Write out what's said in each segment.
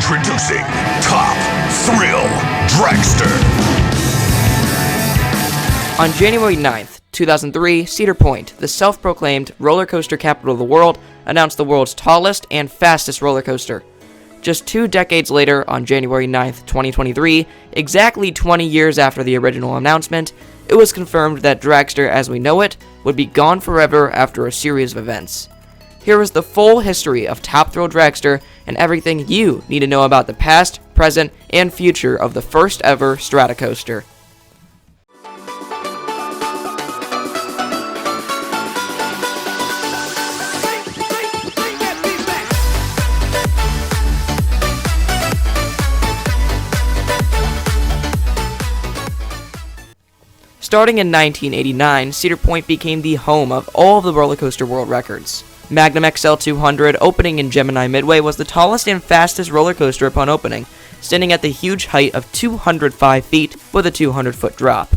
Introducing Top Thrill Dragster. On January 9th, 2003, Cedar Point, the self-proclaimed roller coaster capital of the world, announced the world's tallest and fastest roller coaster. Just 2 decades later, on January 9th, 2023, exactly 20 years after the original announcement, it was confirmed that Dragster as we know it would be gone forever after a series of events. Here is the full history of Top Thrill Dragster and everything you need to know about the past, present, and future of the first ever Stratocoaster. Starting in 1989, Cedar Point became the home of all of the roller coaster world records. Magnum XL 200, opening in Gemini Midway, was the tallest and fastest roller coaster upon opening, standing at the huge height of 205 feet with a 200-foot drop.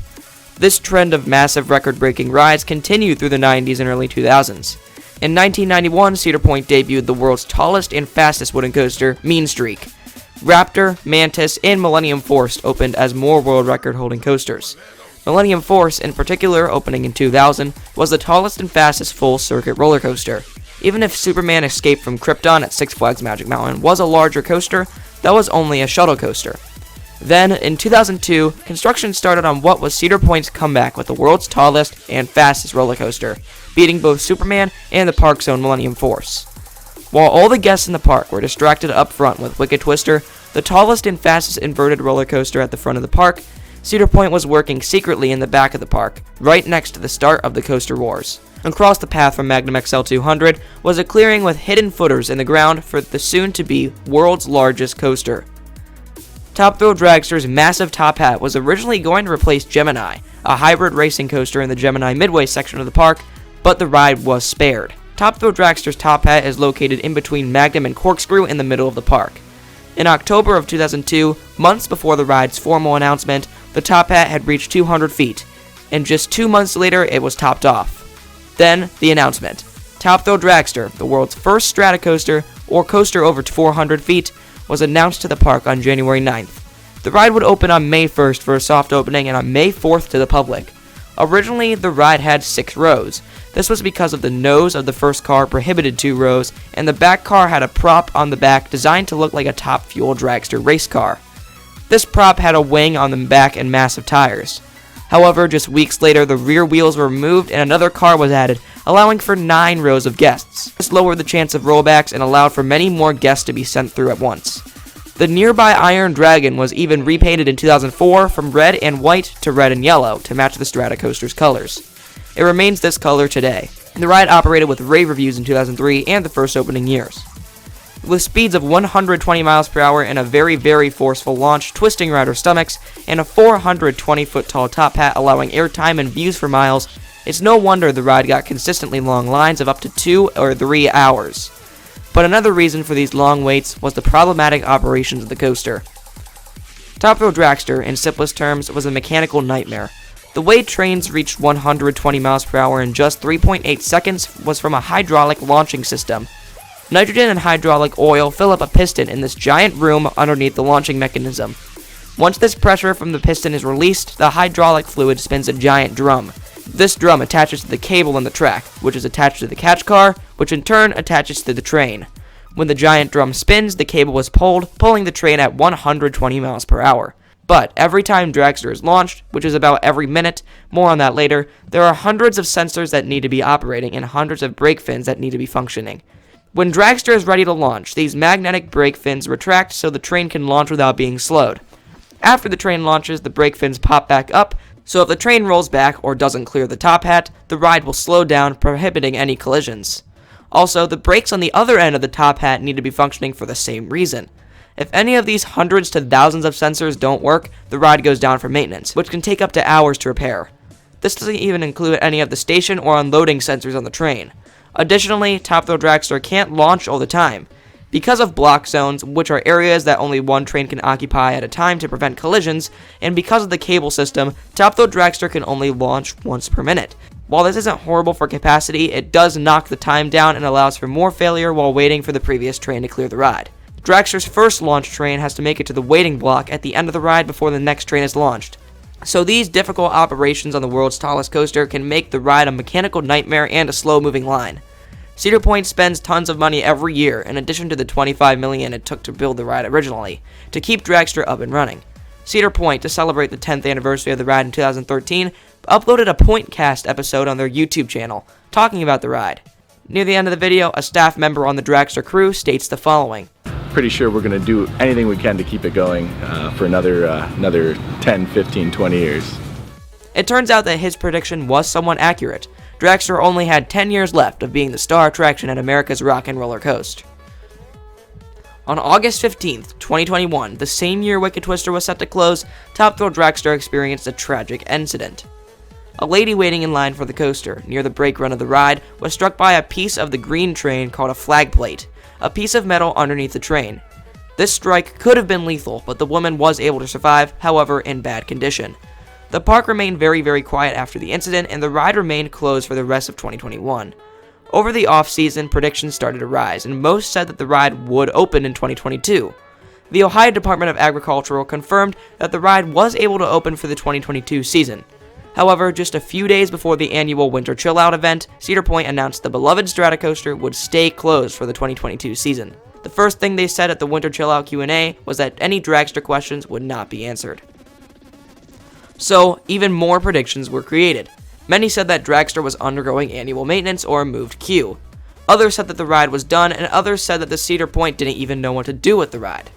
This trend of massive record-breaking rides continued through the 90s and early 2000s. In 1991, Cedar Point debuted the world's tallest and fastest wooden coaster, Mean Streak. Raptor, Mantis, and Millennium Force opened as more world record-holding coasters. Millennium Force, in particular, opening in 2000, was the tallest and fastest full-circuit roller coaster. Even if Superman Escape from Krypton at Six Flags Magic Mountain was a larger coaster, that was only a shuttle coaster. Then, in 2002, construction started on what was Cedar Point's comeback with the world's tallest and fastest roller coaster, beating both Superman and the park's own Millennium Force. While all the guests in the park were distracted up front with Wicked Twister, the tallest and fastest inverted roller coaster at the front of the park, Cedar Point was working secretly in the back of the park, right next to the start of the Coaster Wars. Across the path from Magnum XL 200 was a clearing with hidden footers in the ground for the soon-to-be world's largest coaster. Top Thrill Dragster's massive top hat was originally going to replace Gemini, a hybrid racing coaster in the Gemini Midway section of the park, but the ride was spared. Top Thrill Dragster's top hat is located in between Magnum and Corkscrew in the middle of the park. In October of 2002, months before the ride's formal announcement, the top hat had reached 200 feet, and just 2 months later it was topped off. Then, the announcement. Top Thrill Dragster, the world's first Stratocoaster, or coaster over 400 feet, was announced to the park on January 9th. The ride would open on May 1st for a soft opening and on May 4th to the public. Originally, the ride had 6 rows. This was because of the nose of the first car prohibited 2 rows, and the back car had a prop on the back designed to look like a Top Fuel Dragster race car. This prop had a wing on the back and massive tires. However, just weeks later, the rear wheels were removed and another car was added, allowing for 9 rows of guests. This lowered the chance of rollbacks and allowed for many more guests to be sent through at once. The nearby Iron Dragon was even repainted in 2004 from red and white to red and yellow to match the Stratocoaster's colors. It remains this color today. The ride operated with rave reviews in 2003 and the first opening years. With speeds of 120 miles per hour and a very, very forceful launch, twisting rider stomachs, and a 420-foot tall top hat allowing airtime and views for miles, it's no wonder the ride got consistently long lines of up to 2 or 3 hours. But another reason for these long waits was the problematic operations of the coaster. Top Thrill Dragster, in simplest terms, was a mechanical nightmare. The way trains reached 120 miles per hour in just 3.8 seconds was from a hydraulic launching system. Nitrogen and hydraulic oil fill up a piston in this giant room underneath the launching mechanism. Once this pressure from the piston is released, the hydraulic fluid spins a giant drum. This drum attaches to the cable in the track, which is attached to the catch car, which in turn attaches to the train. When the giant drum spins, the cable is pulled, pulling the train at 120 miles per hour. But every time Dragster is launched, which is about every minute, more on that later, there are hundreds of sensors that need to be operating and hundreds of brake fins that need to be functioning. When Dragster is ready to launch, these magnetic brake fins retract so the train can launch without being slowed. After the train launches, the brake fins pop back up, so if the train rolls back or doesn't clear the top hat, the ride will slow down, prohibiting any collisions. Also, the brakes on the other end of the top hat need to be functioning for the same reason. If any of these hundreds to thousands of sensors don't work, the ride goes down for maintenance, which can take up to hours to repair. This doesn't even include any of the station or unloading sensors on the train. Additionally, Top Thrill Dragster can't launch all the time. Because of block zones, which are areas that only one train can occupy at a time to prevent collisions, and because of the cable system, Top Thrill Dragster can only launch once per minute. While this isn't horrible for capacity, it does knock the time down and allows for more failure while waiting for the previous train to clear the ride. Dragster's first launch train has to make it to the waiting block at the end of the ride before the next train is launched. So these difficult operations on the world's tallest coaster can make the ride a mechanical nightmare and a slow-moving line. Cedar Point spends tons of money every year, in addition to the $25 million it took to build the ride originally, to keep Dragster up and running. Cedar Point, to celebrate the 10th anniversary of the ride in 2013, uploaded a Pointcast episode on their YouTube channel, talking about the ride. Near the end of the video, a staff member on the Dragster crew states the following. Pretty sure we're going to do anything we can to keep it going for another 10, 15, 20 years. It turns out that his prediction was somewhat accurate. Dragster only had 10 years left of being the star attraction at America's Rock and Roller Coaster. On August 15th, 2021, the same year Wicked Twister was set to close, Top Thrill Dragster experienced a tragic incident. A lady waiting in line for the coaster, near the brake run of the ride, was struck by a piece of the green train called a flag plate, a piece of metal underneath the train. This strike could have been lethal, but the woman was able to survive, however, in bad condition. The park remained very quiet after the incident, and the ride remained closed for the rest of 2021. Over the off-season, predictions started to rise, and most said that the ride would open in 2022. The Ohio Department of Agriculture confirmed that the ride was able to open for the 2022 season. However, just a few days before the annual Winter Chill Out event, Cedar Point announced the beloved Stratocoaster would stay closed for the 2022 season. The first thing they said at the Winter Chill Out Q&A was that any Dragster questions would not be answered. So, even more predictions were created. Many said that Dragster was undergoing annual maintenance or a moved queue. Others said that the ride was done, and others said that the Cedar Point didn't even know what to do with the ride.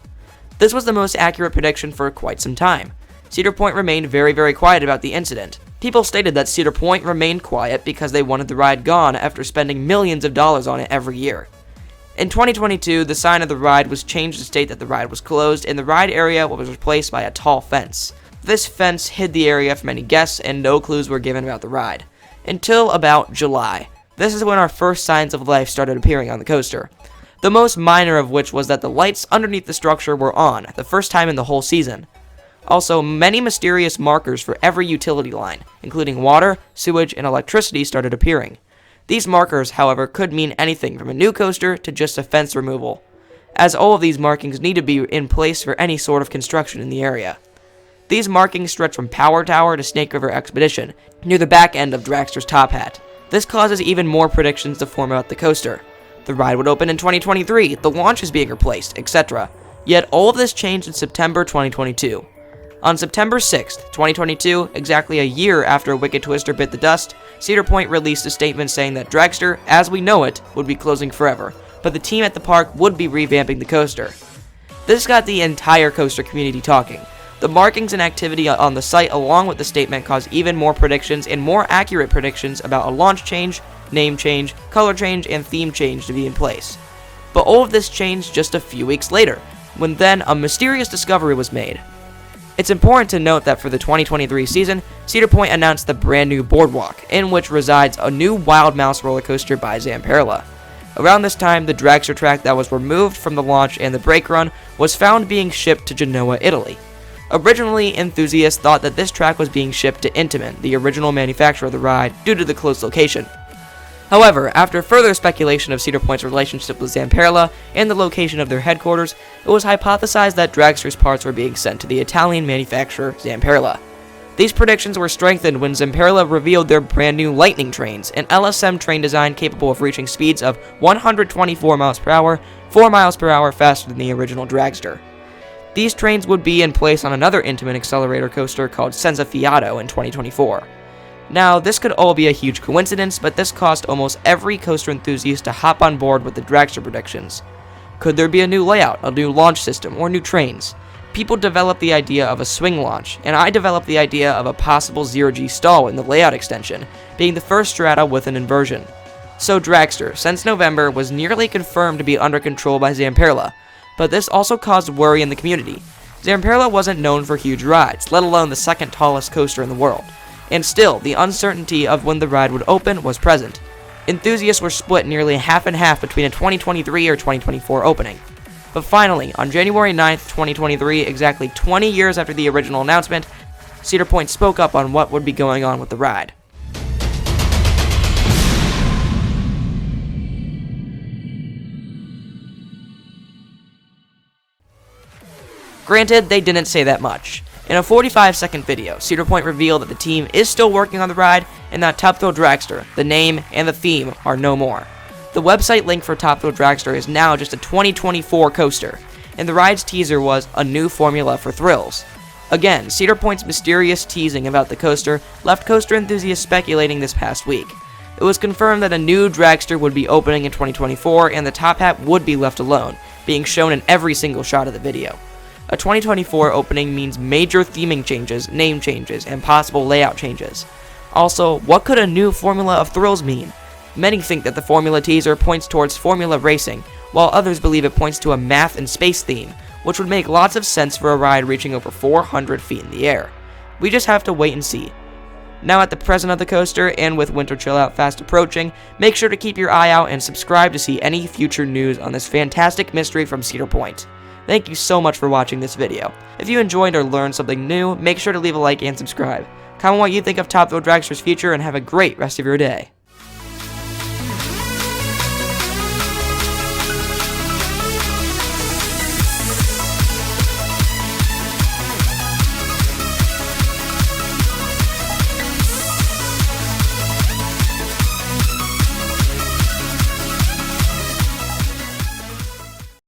This was the most accurate prediction for quite some time. Cedar Point remained very quiet about the incident. People stated that Cedar Point remained quiet because they wanted the ride gone after spending millions of dollars on it every year. In 2022, the sign of the ride was changed to state that the ride was closed, and the ride area was replaced by a tall fence. This fence hid the area from any guests, and no clues were given about the ride. Until about July. This is when our first signs of life started appearing on the coaster. The most minor of which was that the lights underneath the structure were on, the first time in the whole season. Also, many mysterious markers for every utility line, including water, sewage, and electricity, started appearing. These markers, however, could mean anything from a new coaster to just a fence removal, as all of these markings need to be in place for any sort of construction in the area. These markings stretch from Power Tower to Snake River Expedition, near the back end of Dragster's top hat. This causes even more predictions to form about the coaster. The ride would open in 2023, the launch is being replaced, etc. Yet all of this changed in September 2022. On September 6th, 2022, exactly a year after Wicked Twister bit the dust, Cedar Point released a statement saying that Dragster, as we know it, would be closing forever, but the team at the park would be revamping the coaster. This got the entire coaster community talking. The markings and activity on the site along with the statement caused even more predictions and more accurate predictions about a launch change, name change, color change, and theme change to be in place. But all of this changed just a few weeks later, when then a mysterious discovery was made. It's important to note that for the 2023 season, Cedar Point announced the brand new boardwalk, in which resides a new Wild Mouse roller coaster by Zamperla. Around this time, the Dragster track that was removed from the launch and the brake run was found being shipped to Genoa, Italy. Originally, enthusiasts thought that this track was being shipped to Intamin, the original manufacturer of the ride, due to the close location. However, after further speculation of Cedar Point's relationship with Zamperla and the location of their headquarters, it was hypothesized that Dragster's parts were being sent to the Italian manufacturer Zamperla. These predictions were strengthened when Zamperla revealed their brand new Lightning trains, an LSM train design capable of reaching speeds of 124 miles per hour, 4 miles per hour faster than the original Dragster. These trains would be in place on another Intamin accelerator coaster called Senza Fiato in 2024. Now, this could all be a huge coincidence, but this caused almost every coaster enthusiast to hop on board with the Dragster predictions. Could there be a new layout, a new launch system, or new trains? People developed the idea of a swing launch, and I developed the idea of a possible zero-G stall in the layout extension, being the first strata with an inversion. So Dragster, since November, was nearly confirmed to be under control by Zamperla, but this also caused worry in the community. Zamperla wasn't known for huge rides, let alone the second tallest coaster in the world. And still, the uncertainty of when the ride would open was present. Enthusiasts were split nearly half and half between a 2023 or 2024 opening. But finally, on January 9th, 2023, exactly 20 years after the original announcement, Cedar Point spoke up on what would be going on with the ride. Granted, they didn't say that much. In a 45-second video, Cedar Point revealed that the team is still working on the ride and that Top Thrill Dragster, the name and the theme, are no more. The website link for Top Thrill Dragster is now just a 2024 coaster, and the ride's teaser was a new formula for thrills. Again, Cedar Point's mysterious teasing about the coaster left coaster enthusiasts speculating this past week. It was confirmed that a new Dragster would be opening in 2024 and the top hat would be left alone, being shown in every single shot of the video. A 2024 opening means major theming changes, name changes, and possible layout changes. Also, what could a new formula of thrills mean? Many think that the formula teaser points towards formula racing, while others believe it points to a math and space theme, which would make lots of sense for a ride reaching over 400 feet in the air. We just have to wait and see. Now at the present of the coaster, and with Winter Chill Out fast approaching, make sure to keep your eye out and subscribe to see any future news on this fantastic mystery from Cedar Point. Thank you so much for watching this video. If you enjoyed or learned something new, make sure to leave a like and subscribe. Comment what you think of Top Thrill Dragster's future and have a great rest of your day.